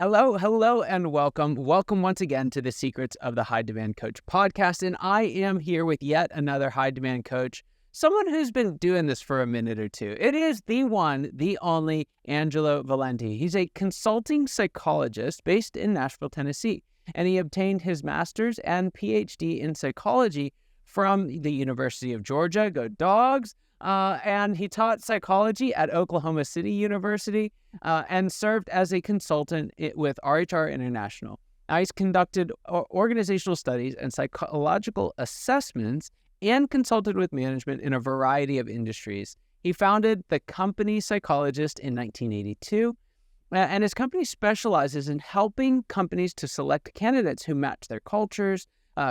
Hello, and welcome. Welcome once again to the Secrets of the High Demand Coach podcast. And I am here with yet another high demand coach, someone who's been doing this for a minute or two. It is the one, the only Angelo Valenti. He's a consulting psychologist based in Nashville, Tennessee, and he obtained his master's and Ph.D. in psychology from the University of Georgia. Go Dogs! And he taught psychology at Oklahoma City University and served as a consultant with RHR International. Now, he's conducted organizational studies and psychological assessments and consulted with management in a variety of industries. He founded the Company Psychologist in 1982, and his company specializes in helping companies to select candidates who match their cultures,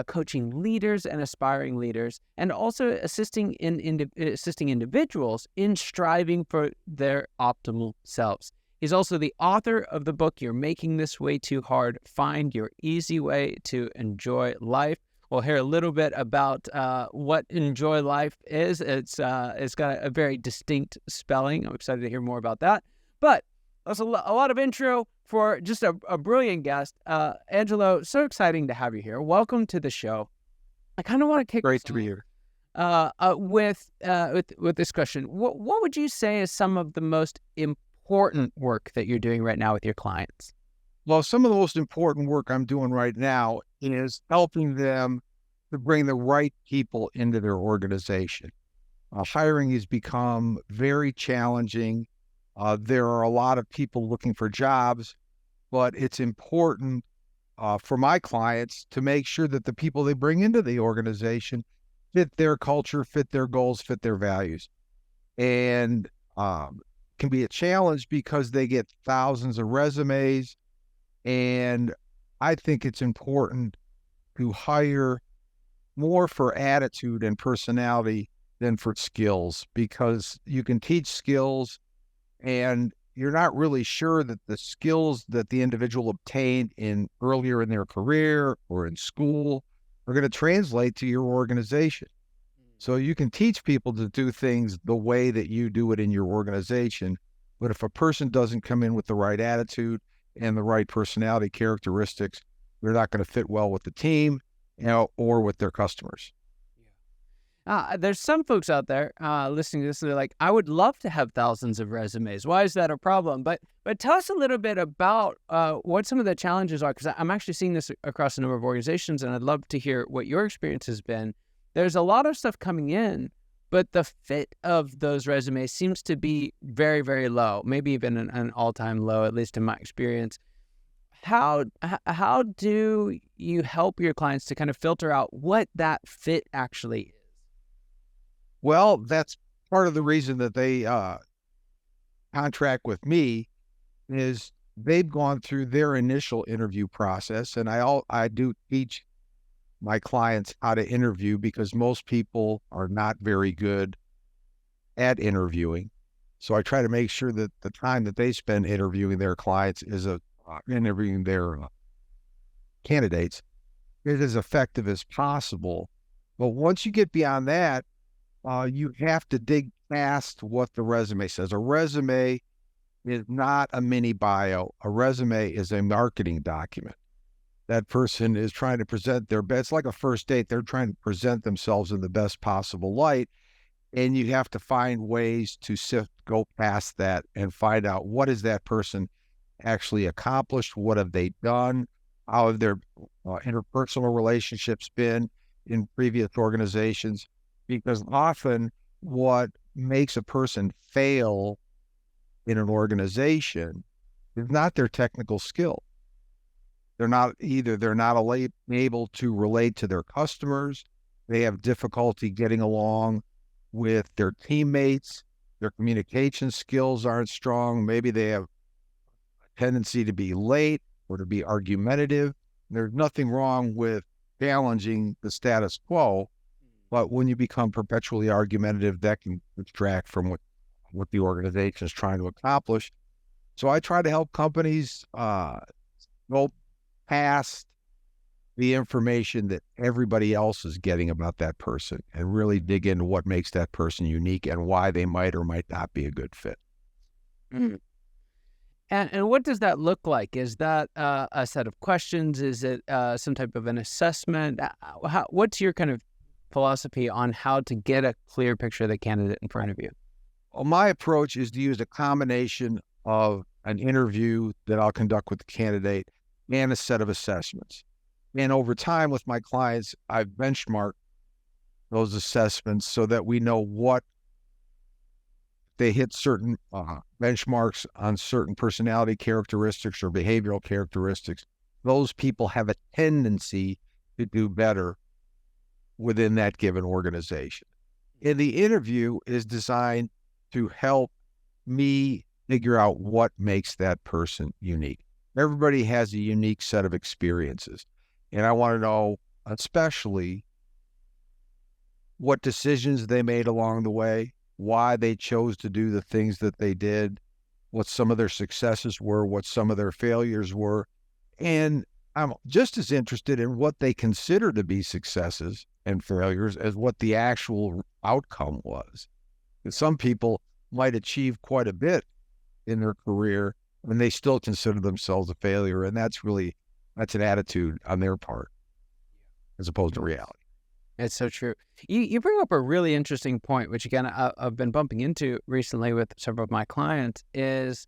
coaching leaders and aspiring leaders, and also assisting individuals in striving for their optimal selves. He's also the author of the book, You're Making This Way Too Hard, Find Your Easy Way to Enjoy Life. We'll hear a little bit about what Enjoy Life is. It's got a very distinct spelling. I'm excited to hear more about that. But that's a lot of intro for just a brilliant guest. Angelo, so exciting to have you here. Welcome to the show. I kind of want to kick Great to be here. With this question. What would you say is some of the most important work that you're doing right now with your clients? Well, some of the most important work I'm doing right now is helping them to bring the right people into their organization. Hiring has become very challenging. There are a lot of people looking for jobs, but it's important for my clients to make sure that the people they bring into the organization fit their culture, fit their goals, fit their values. And can be a challenge because they get thousands of resumes. And I think it's important to hire more for attitude and personality than for skills, because you can teach skills and you're not really sure that the skills that the individual obtained earlier in their career or in school are going to translate to your organization. So you can teach people to do things the way that you do it in your organization, but if a person doesn't come in with the right attitude and the right personality characteristics, they're not going to fit well with the team, or with their customers. There's some folks out there listening to this, and they're like, I would love to have thousands of resumes. Why is that a problem? But tell us a little bit about what some of the challenges are, because I'm actually seeing this across a number of organizations, and I'd love to hear what your experience has been. There's a lot of stuff coming in, but the fit of those resumes seems to be very, very low, maybe even an all-time low, at least in my experience. How do you help your clients to kind of filter out what that fit actually is? Well, that's part of the reason that they contract with me, is they've gone through their initial interview process. And I do teach my clients how to interview, because most people are not very good at interviewing. So I try to make sure that the time that they spend interviewing their clients is interviewing their candidates is as effective as possible. But once you get beyond that, you have to dig past what the resume says. A resume is not a mini bio. A resume is a marketing document. That person is trying to present their best. It's like a first date. They're trying to present themselves in the best possible light. And you have to find ways to go past that and find out, what has that person actually accomplished? What have they done? How have their interpersonal relationships been in previous organizations? Because often what makes a person fail in an organization is not their technical skill. They're not able to relate to their customers. They have difficulty getting along with their teammates. Their communication skills aren't strong. Maybe they have a tendency to be late or to be argumentative. There's nothing wrong with challenging the status quo, but when you become perpetually argumentative, that can distract from what the organization is trying to accomplish. So I try to help companies go past the information that everybody else is getting about that person and really dig into what makes that person unique and why they might or might not be a good fit. Mm. And what does that look like? Is that a set of questions? Is it some type of an assessment? What's your kind of philosophy on how to get a clear picture of the candidate in front of you? Well, my approach is to use a combination of an interview that I'll conduct with the candidate and a set of assessments. And over time with my clients, I've benchmarked those assessments so that we know what they hit certain benchmarks on certain personality characteristics or behavioral characteristics. Those people have a tendency to do better within that given organization. And the interview is designed to help me figure out what makes that person unique. Everybody has a unique set of experiences. And I want to know, especially, what decisions they made along the way, why they chose to do the things that they did, what some of their successes were, what some of their failures were. And I'm just as interested in what they consider to be successes and failures as what the actual outcome was. And some people might achieve quite a bit in their career and they still consider themselves a failure. And that's an attitude on their part as opposed to reality. It's so true. You bring up a really interesting point, which again, I've been bumping into recently with several of my clients, is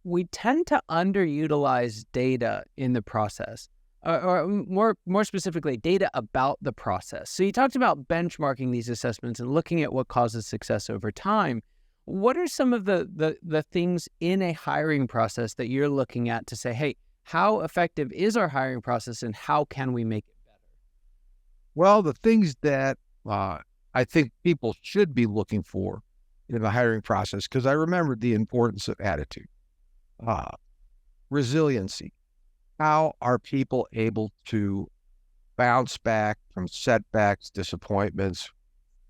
we tend to underutilize data in the process, or more specifically, data about the process. So you talked about benchmarking these assessments and looking at what causes success over time. What are some of the things in a hiring process that you're looking at to say, hey, how effective is our hiring process and how can we make it better? Well, the things that I think people should be looking for in the hiring process, because I remembered the importance of attitude, resiliency. How are people able to bounce back from setbacks, disappointments,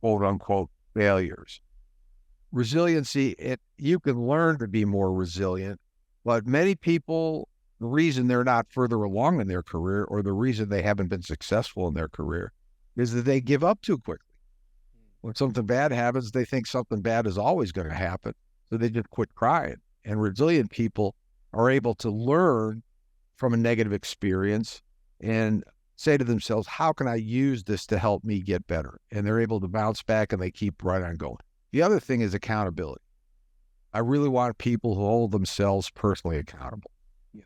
quote unquote, failures? Resiliency, you can learn to be more resilient, but many people, the reason they're not further along in their career or the reason they haven't been successful in their career is that they give up too quickly. When something bad happens, they think something bad is always going to happen. So they just quit crying. And resilient people are able to learn from a negative experience and say to themselves, how can I use this to help me get better? And they're able to bounce back and they keep right on going. The other thing is accountability. I really want people who hold themselves personally accountable. Yeah.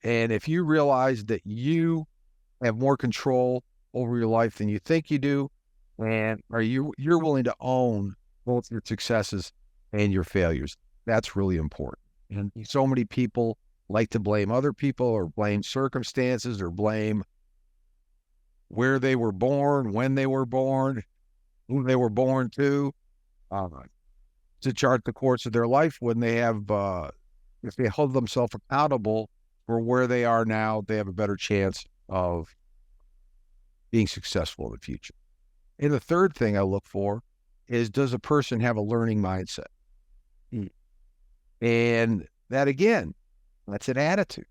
And if you realize that you have more control over your life than you think you do, and you're willing to own both your successes and your failures, that's really important. And so many people like to blame other people or blame circumstances or blame where they were born, when they were born, who they were born to chart the course of their life when they have, if they hold themselves accountable for where they are now, they have a better chance of being successful in the future. And the third thing I look for is, does a person have a learning mindset? And that, again, that's an attitude.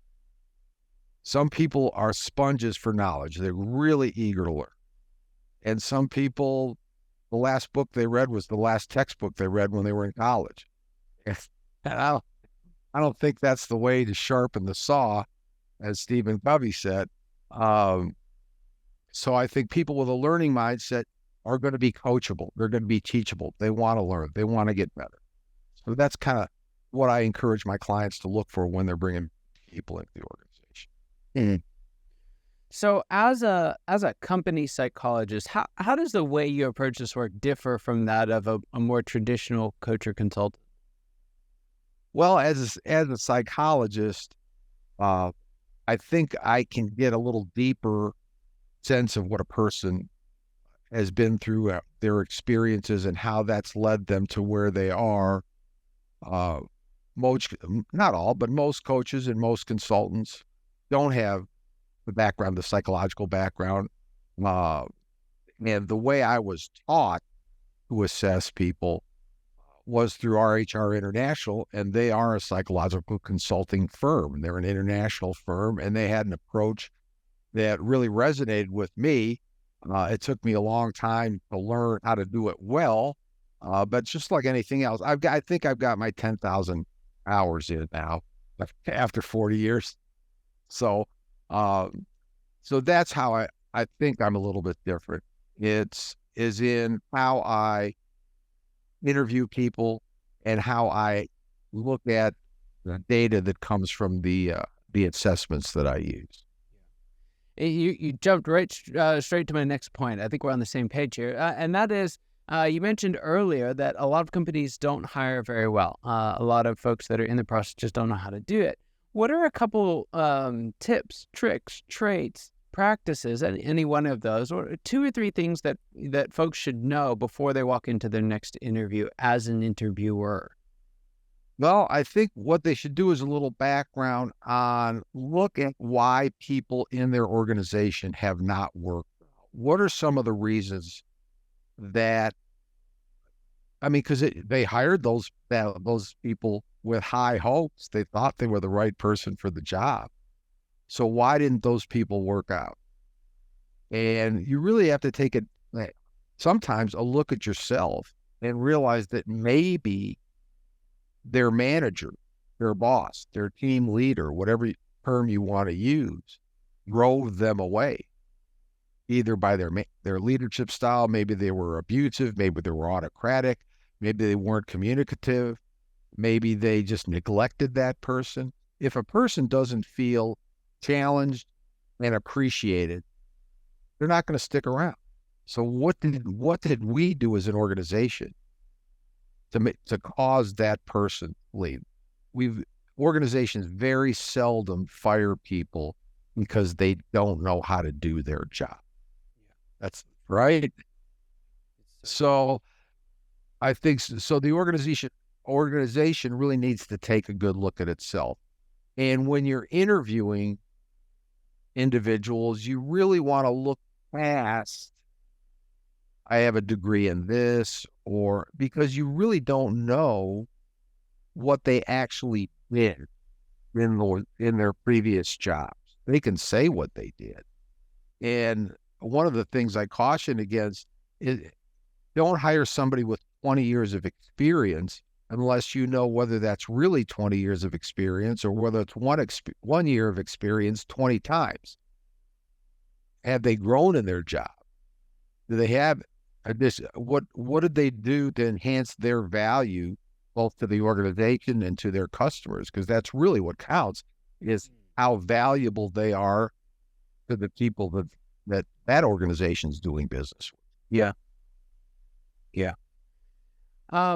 Some people are sponges for knowledge. They're really eager to learn. And some people, the last book they read was the last textbook they read when they were in college. And I don't think that's the way to sharpen the saw, as Stephen Covey said. So I think people with a learning mindset are going to be coachable. They're going to be teachable. They want to learn. They want to get better. So that's kind of what I encourage my clients to look for when they're bringing people into the organization. Mm-hmm. So as a company psychologist, how does the way you approach this work differ from that of a more traditional coach or consultant? Well, as a psychologist, I think I can get a little deeper sense of what a person has been through, their experiences and how that's led them to where they are. Most, not all, but most coaches and most consultants don't have the background, the psychological background. And the way I was taught to assess people was through RHR International, and they are a psychological consulting firm. They're an international firm, and they had an approach that really resonated with me. It took me a long time to learn how to do it well, but just like anything else, I think I've got my 10,000 hours in now after 40 years. So, so that's how I think I'm a little bit different. It's is in how I interview people and how I look at the data that comes from the assessments that I use. You jumped right straight to my next point. I think we're on the same page here, and that is you mentioned earlier that a lot of companies don't hire very well. A lot of folks that are in the process just don't know how to do it. What are a couple tips, tricks, traits, practices, any one of those, or 2 or 3 things that folks should know before they walk into their next interview as an interviewer? Well, I think what they should do is a little background on look at why people in their organization have not worked. What are some of the reasons that, I mean, because they hired those people with high hopes. They thought they were the right person for the job. So why didn't those people work out? And you really have to take sometimes a look at yourself and realize that maybe their manager, their boss, their team leader, whatever term you want to use, drove them away, either by their leadership style. Maybe they were abusive, maybe they were autocratic, maybe they weren't communicative, maybe they just neglected that person. If a person doesn't feel challenged and appreciated, they're not going to stick around. So what did we do as an organization to cause that person leave? Organizations very seldom fire people because they don't know how to do their job. That's right. So I think so. The organization really needs to take a good look at itself. And when you're interviewing individuals, you really want to look past, I have a degree in this, or because you really don't know what they actually did in their previous jobs. They can say what they did. And one of the things I caution against is don't hire somebody with 20 years of experience unless you know whether that's really 20 years of experience or whether it's 1 year of experience 20 times. Have they grown in their job? Do they have what did they do to enhance their value both to the organization and to their customers? Because that's really what counts, is how valuable they are to the people that organization's doing business with. Yeah. Yeah.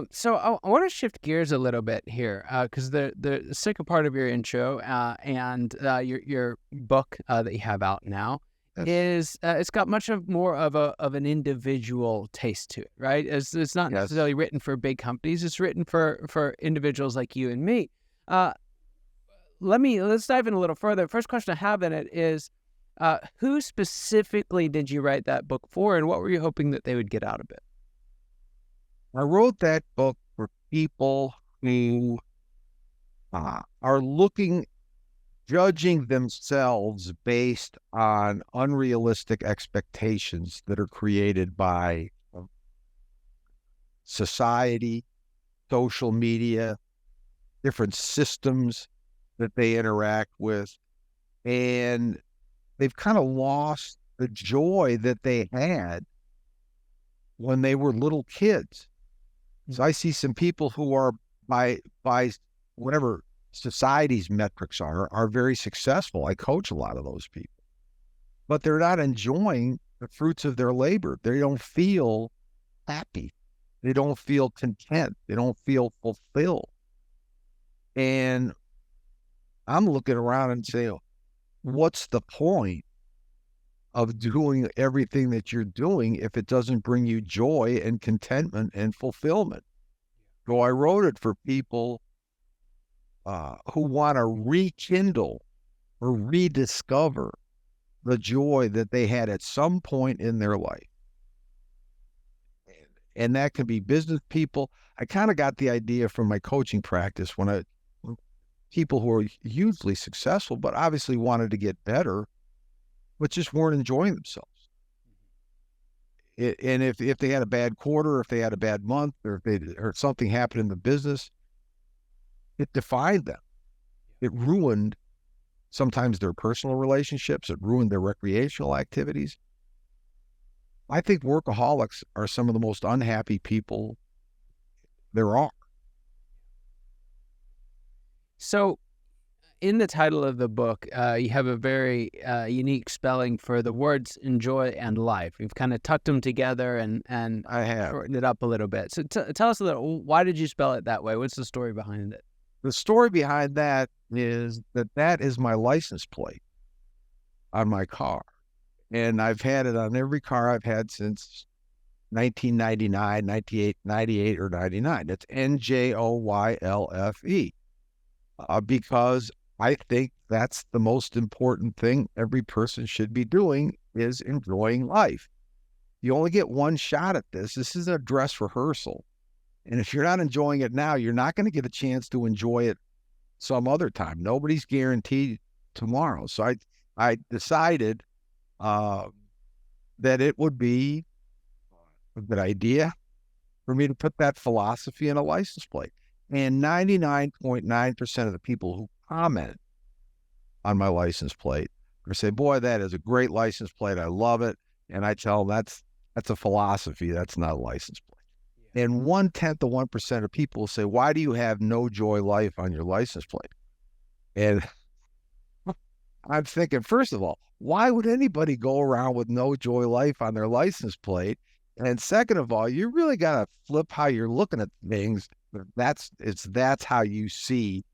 So I want to shift gears a little bit here, because the second part of your intro and your book that you have out now is it's got much more of an individual taste to it, right? It's not necessarily written for big companies; it's written for individuals like you and me. Let's dive in a little further. First question I have in it is, who specifically did you write that book for, and what were you hoping that they would get out of it? I wrote that book for people who are judging themselves based on unrealistic expectations that are created by society, social media, different systems that they interact with. And they've kind of lost the joy that they had when they were little kids. So I see some people who are by whatever society's metrics are very successful. I coach a lot of those people, but they're not enjoying the fruits of their labor. They don't feel happy. They don't feel content. They don't feel fulfilled. And I'm looking around and saying, what's the point of doing everything that you're doing if it doesn't bring you joy and contentment and fulfillment? So I wrote it for people who want to rekindle or rediscover the joy that they had at some point in their life. And that can be business people. I kind of got the idea from my coaching practice when people who are hugely successful, but obviously wanted to get better, but just weren't enjoying themselves. And if they had a bad quarter, if they had a bad month, or if something happened in the business, it defined them. It ruined sometimes their personal relationships. It ruined their recreational activities. I think workaholics are some of the most unhappy people there are. So, in the title of the book, you have a very unique spelling for the words "enjoy" and "life." You've kind of tucked them together and I have. shortened it up a little bit. So, tell us a little. Why did you spell it that way? What's the story behind it? The story behind that is that is my license plate on my car. And I've had it on every car I've had since 1999, 98 or 99. It's Njoylfe. Because I think that's the most important thing every person should be doing is enjoying life. You only get one shot at this. This is a dress rehearsal. And if you're not enjoying it now, you're not going to get a chance to enjoy it some other time. Nobody's guaranteed tomorrow. So I decided that it would be a good idea for me to put that philosophy in a license plate. And 99.9% of the people who comment on my license plate or say, boy, that is a great license plate. I love it. And I tell them that's a philosophy. That's not a license plate. And 0.1% of people say, why do you have Njoylfe on your license plate? And I'm thinking, first of all, why would anybody go around with Njoylfe on their license plate? And second of all, you really got to flip how you're looking at things. That's how you see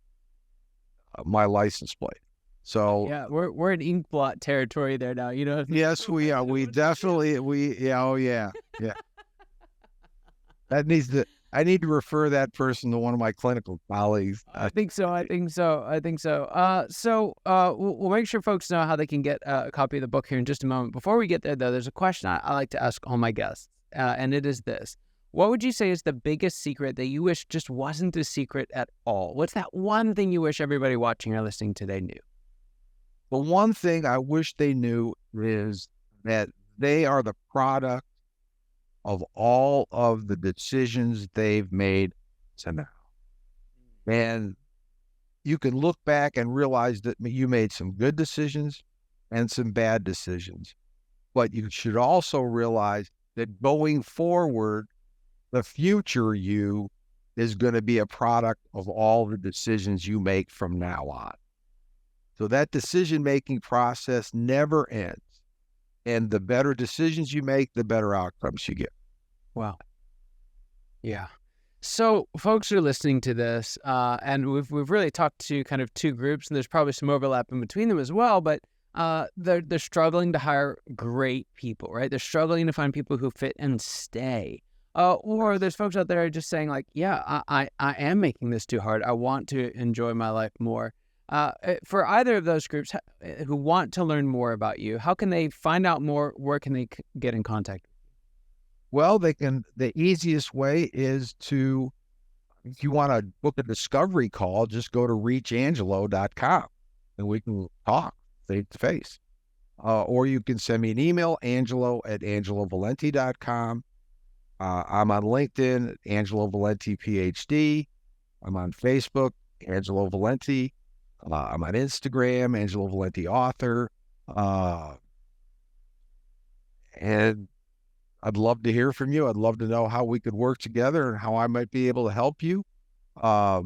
my license plate. So yeah, we're in ink blot territory there now. You know. Yes, we are. We definitely yeah. Oh yeah, yeah. I need to refer that person to one of my clinical colleagues. I think so. We'll make sure folks know how they can get a copy of the book here in just a moment. Before we get there, though, there's a question I like to ask all my guests, and it is this. What would you say is the biggest secret that you wish just wasn't a secret at all? What's that one thing you wish everybody watching or listening today knew? The one thing I wish they knew is that they are the product of all of the decisions they've made to now. And you can look back and realize that you made some good decisions and some bad decisions. But you should also realize that going forward, the future you is going to be a product of all the decisions you make from now on. So that decision-making process never ends. And the better decisions you make, the better outcomes you get. Wow. Yeah. So folks are listening to this, and we've really talked to kind of two groups, and there's probably some overlap in between them as well, but they're struggling to hire great people, right? They're struggling to find people who fit and stay. Or there's folks out there just saying like, yeah, I am making this too hard. I want to enjoy my life more. For either of those groups who want to learn more about you, how can they find out more? Where can they get in contact? Well, the easiest way is to, if you want to book a discovery call, just go to reachangelo.com and we can talk face to face. Or you can send me an email, angelo@angelovalenti.com. I'm on LinkedIn, Angelo Valenti, Ph.D. I'm on Facebook, Angelo Valenti. I'm on Instagram, Angelo Valenti author. And I'd love to hear from you. I'd love to know how we could work together and how I might be able to help you. My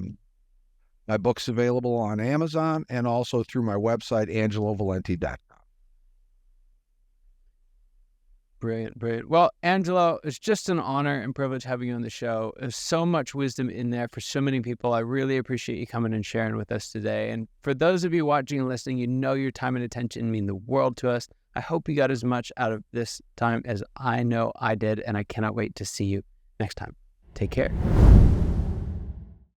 book's available on Amazon and also through my website, angelovalenti.com. Brilliant. Well, Angelo, it's just an honor and privilege having you on the show. There's so much wisdom in there for so many people. I really appreciate you coming and sharing with us today. And for those of you watching and listening, you know your time and attention mean the world to us. I hope you got as much out of this time as I know I did, and I cannot wait to see you next time. Take care.